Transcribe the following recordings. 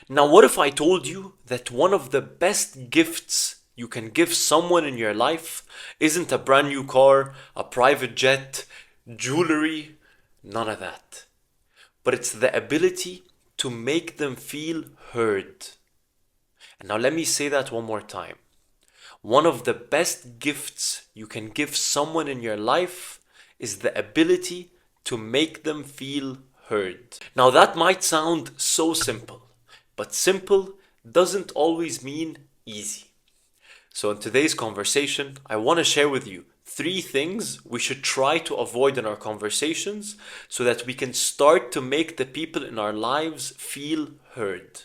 Now, what if I told you that one of the best gifts you can give someone in your life isn't a brand new car, a private jet, jewelry, none of that, but it's the ability to make them feel heard. And now let me say that one more time. One of the best gifts you can give someone in your life is the ability to make them feel heard. Now that might sound so simple, but simple doesn't always mean easy. So in today's conversation, I want to share with you 3 things we should try to avoid in our conversations so that we can start to make the people in our lives feel heard.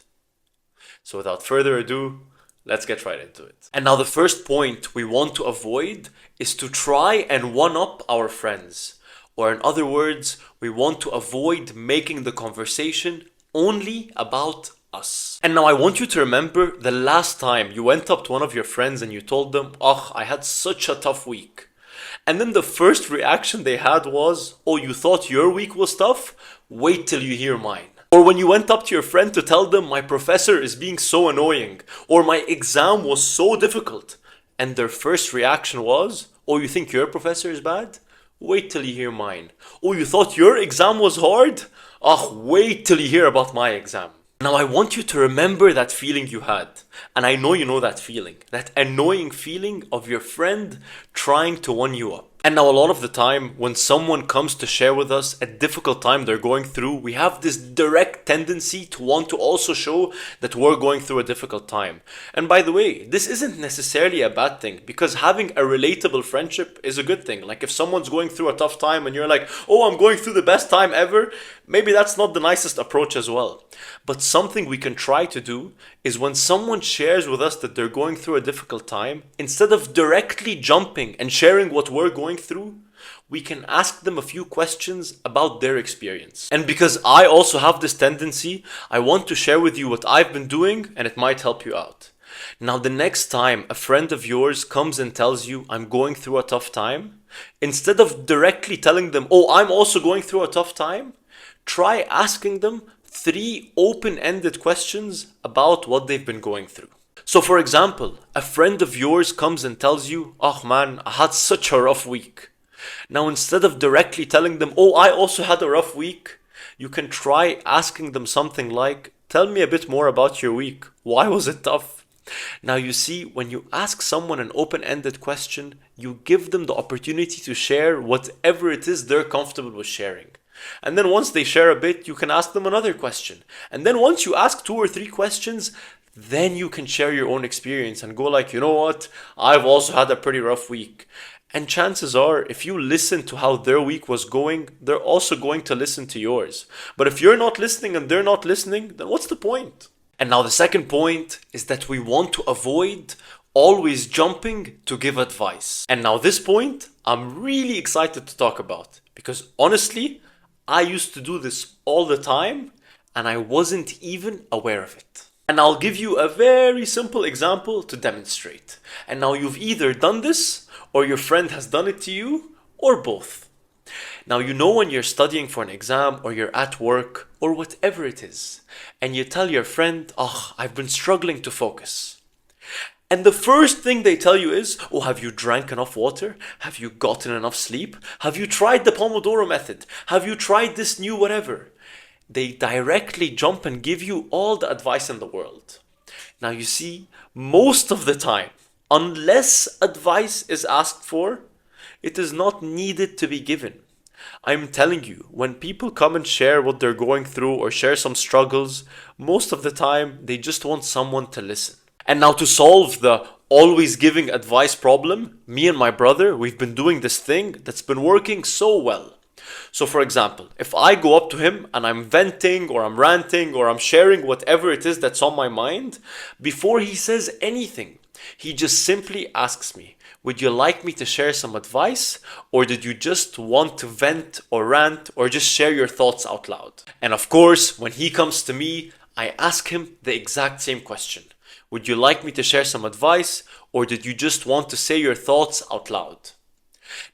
So without further ado, let's get right into it. And now the first point we want to avoid is to try and one-up our friends. Or in other words, we want to avoid making the conversation only about us. And now I want you to remember the last time you went up to one of your friends and you told them, "Oh, I had such a tough week." And then the first reaction they had was, "Oh, you thought your week was tough? Wait till you hear mine." Or when you went up to your friend to tell them, "My professor is being so annoying," or "My exam was so difficult," and their first reaction was, "Oh, you think your professor is bad? Wait till you hear mine." "Oh, you thought your exam was hard? Oh, wait till you hear about my exam." Now I want you to remember that feeling you had. And I know you know that feeling. That annoying feeling of your friend trying to one you up. And now a lot of the time when someone comes to share with us a difficult time they're going through, we have this direct tendency to want to also show that we're going through a difficult time. And by the way, this isn't necessarily a bad thing, because having a relatable friendship is a good thing. Like if someone's going through a tough time and you're like, "Oh, I'm going through the best time ever," maybe that's not the nicest approach as well. But something we can try to do is when someone shares with us that they're going through a difficult time, instead of directly jumping and sharing what we're going through, we can ask them a few questions about their experience. And because I also have this tendency, I want to share with you what I've been doing and it might help you out. Now, the next time a friend of yours comes and tells you, "I'm going through a tough time," instead of directly telling them, "Oh, I'm also going through a tough time," try asking them 3 open-ended questions about what they've been going through. So for example, a friend of yours comes and tells you, "Oh man, I had such a rough week." Now instead of directly telling them, "Oh, I also had a rough week," you can try asking them something like, "Tell me a bit more about your week. Why was it tough?" Now you see, when you ask someone an open-ended question, you give them the opportunity to share whatever it is they're comfortable with sharing. And then once they share a bit, you can ask them another question. And then once you ask 2 or 3 questions, then you can share your own experience and go like, "You know what? I've also had a pretty rough week." And chances are, if you listen to how their week was going, they're also going to listen to yours. But if you're not listening and they're not listening, then what's the point? And now the second point is that we want to avoid always jumping to give advice. And now this point, I'm really excited to talk about, because honestly, I used to do this all the time and I wasn't even aware of it. And I'll give you a very simple example to demonstrate. And now you've either done this or your friend has done it to you, or both. Now you know when you're studying for an exam or you're at work or whatever it is, and you tell your friend, "Oh, I've been struggling to focus." And the first thing they tell you is, "Oh, have you drank enough water? Have you gotten enough sleep? Have you tried the Pomodoro method? Have you tried this new whatever?" They directly jump and give you all the advice in the world. Now you see, most of the time, unless advice is asked for, it is not needed to be given. I'm telling you, when people come and share what they're going through or share some struggles, most of the time they just want someone to listen. And now to solve the always giving advice problem, me and my brother, we've been doing this thing that's been working so well. So for example, if I go up to him and I'm venting or I'm ranting or I'm sharing whatever it is that's on my mind, before he says anything, he just simply asks me, "Would you like me to share some advice, or did you just want to vent or rant or just share your thoughts out loud?" And of course, when he comes to me, I ask him the exact same question. "Would you like me to share some advice, or did you just want to say your thoughts out loud?"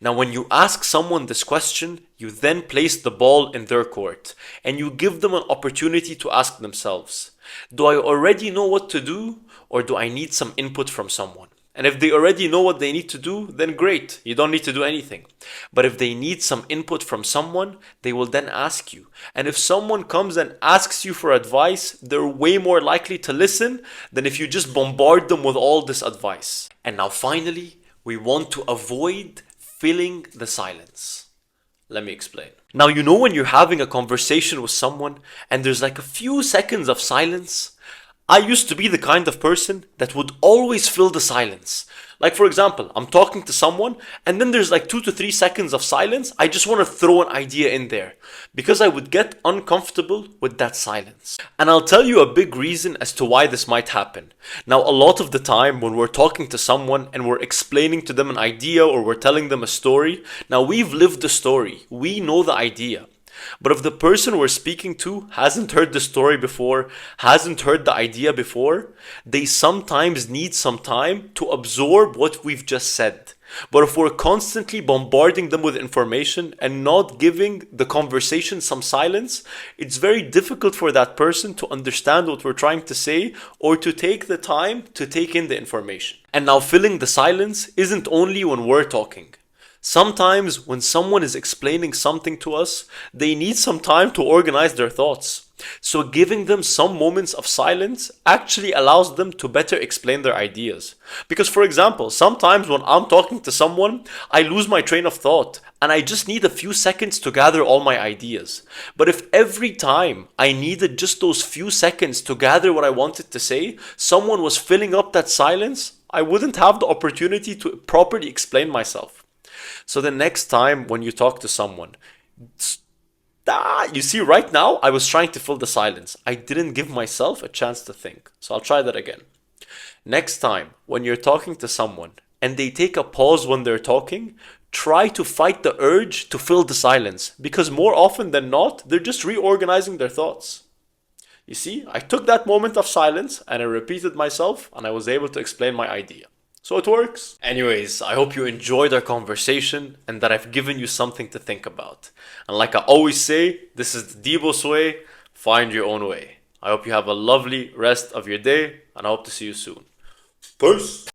Now, when you ask someone this question, you then place the ball in their court and you give them an opportunity to ask themselves, Do I already know what to do, or do I need some input from someone? And if they already know what they need to do, then great, you don't need to do anything. But if they need some input from someone, they will then ask you. And if someone comes and asks you for advice, they're way more likely to listen than if you just bombard them with all this advice. And now finally, we want to avoid filling the silence. Let me explain. Now, you know when you're having a conversation with someone and there's like a few seconds of silence? I used to be the kind of person that would always fill the silence. Like, for example, I'm talking to someone and then there's like 2 to 3 seconds of silence. I just want to throw an idea in there because I would get uncomfortable with that silence. And I'll tell you a big reason as to why this might happen. Now, a lot of the time when we're talking to someone and we're explaining to them an idea or we're telling them a story, now we've lived the story. We know the idea. But if the person we're speaking to hasn't heard the story before, hasn't heard the idea before, they sometimes need some time to absorb what we've just said. But if we're constantly bombarding them with information and not giving the conversation some silence, it's very difficult for that person to understand what we're trying to say or to take the time to take in the information. And now filling the silence isn't only when we're talking. Sometimes when someone is explaining something to us, they need some time to organize their thoughts. So giving them some moments of silence actually allows them to better explain their ideas. Because for example, sometimes when I'm talking to someone, I lose my train of thought and I just need a few seconds to gather all my ideas. But if every time I needed just those few seconds to gather what I wanted to say, someone was filling up that silence, I wouldn't have the opportunity to properly explain myself. So the next time when you talk to someone, you see right now I was trying to fill the silence. I didn't give myself a chance to think. So I'll try that again. Next time when you're talking to someone and they take a pause when they're talking, try to fight the urge to fill the silence, because more often than not, they're just reorganizing their thoughts. You see, I took that moment of silence and I repeated myself and I was able to explain my idea. So it works. Anyways, I hope you enjoyed our conversation and that I've given you something to think about. And like I always say, this is the Dibos way, find your own way. I hope you have a lovely rest of your day and I hope to see you soon. Peace!